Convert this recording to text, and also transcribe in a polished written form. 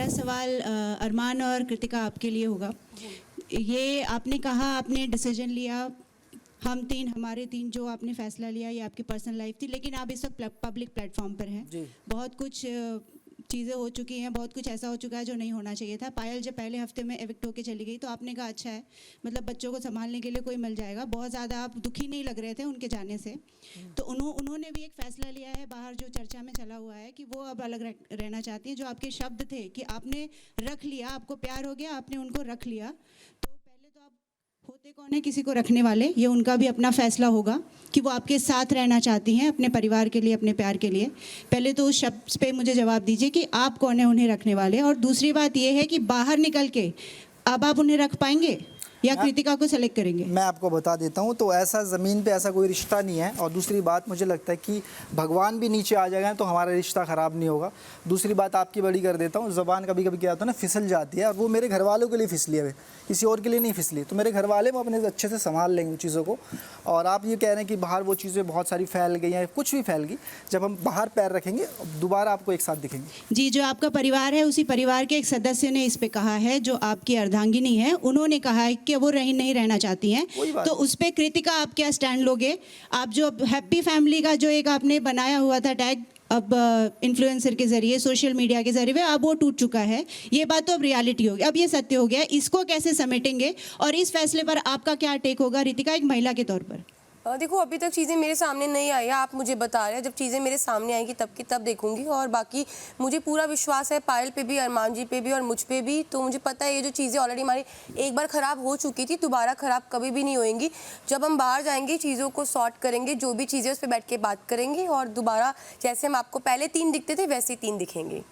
मेरा सवाल अरमान और कृतिका आपके लिए होगा। ये आपने कहा, आपने डिसीजन लिया, हमारे तीन जो आपने फैसला लिया, ये आपकी पर्सनल लाइफ थी, लेकिन आप इस वक्त पब्लिक प्लेटफॉर्म पर हैं। बहुत कुछ चीज़ें हो चुकी हैं, बहुत कुछ ऐसा हो चुका है जो नहीं होना चाहिए था। पायल जब पहले हफ्ते में एविक्ट होके चली गई तो आपने कहा अच्छा है, मतलब बच्चों को संभालने के लिए कोई मिल जाएगा। बहुत ज़्यादा आप दुखी नहीं लग रहे थे उनके जाने से। तो उन्होंने भी एक फ़ैसला लिया है, बाहर जो चर्चा में चला हुआ है कि वो अब अलग रहना चाहती हैं। जो आपके शब्द थे कि आपने रख लिया, आपको प्यार हो गया, आपने उनको रख लिया, तो पहले तो आप होते कौन है किसी को रखने वाले? ये उनका भी अपना फैसला होगा कि वो आपके साथ रहना चाहती हैं अपने परिवार के लिए, अपने प्यार के लिए। पहले तो उस शब्द पे मुझे जवाब दीजिए कि आप कौन है उन्हें रखने वाले। और दूसरी बात ये है कि बाहर निकल के अब आप उन्हें रख पाएंगे या कृतिका को सेलेक्ट करेंगे? मैं आपको बता देता हूँ, तो ऐसा ज़मीन पे ऐसा कोई रिश्ता नहीं है। और दूसरी बात, मुझे लगता है कि भगवान भी नीचे आ जाएगा तो हमारा रिश्ता ख़राब नहीं होगा। दूसरी बात आपकी बड़ी कर देता हूँ, ज़बान कभी कभी क्या होता है ना, फिसल जाती है, और वो मेरे घर वालों के लिए फिसली है, किसी और के लिए नहीं फिसली। तो मेरे घर वाले वो अपने अच्छे से संभाल लेंगे चीज़ों को। और आप ये कह रहे हैं कि बाहर वो चीज़ें बहुत सारी फैल गई हैं, कुछ भी फैल गई, जब हम बाहर पैर रखेंगे दोबारा आपको एक साथ दिखेंगे। जी, जो आपका परिवार है उसी परिवार के एक सदस्य ने इस पे कहा है, जो आपकी अर्धांगिनी है, उन्होंने कहा है कि वो नहीं रहना चाहती हैं। तो उस पे कृतिका आप क्या स्टैंड लोगे? आप जो हैप्पी फैमिली का जो एक आपने बनाया हुआ था टैग, अब इन्फ्लुएंसर के जरिए, सोशल मीडिया के जरिए, अब वो टूट चुका है। ये बात तो अब रियलिटी हो गई, अब ये सत्य हो गया। इसको कैसे समेटेंगे और इस फैसले पर आपका क्या टेक होगा रितिका, एक महिला के तौर पर? देखो, अभी तक चीज़ें मेरे सामने नहीं आई है, आप मुझे बता रहे हैं। जब चीज़ें मेरे सामने आएंगी तब की तब देखूंगी। और बाकी मुझे पूरा विश्वास है पायल पे भी, अरमान जी पे भी और मुझ पे भी। तो मुझे पता है ये जो चीज़ें ऑलरेडी हमारी एक बार ख़राब हो चुकी थी, दोबारा ख़राब कभी भी नहीं होएंगी। जब हम बाहर जाएंगे, चीज़ों को सॉर्ट करेंगे, जो भी चीज़ें उस पर बैठ के बात करेंगे, और दोबारा जैसे हम आपको पहले 3 दिखते थे वैसे ही 3 दिखेंगे।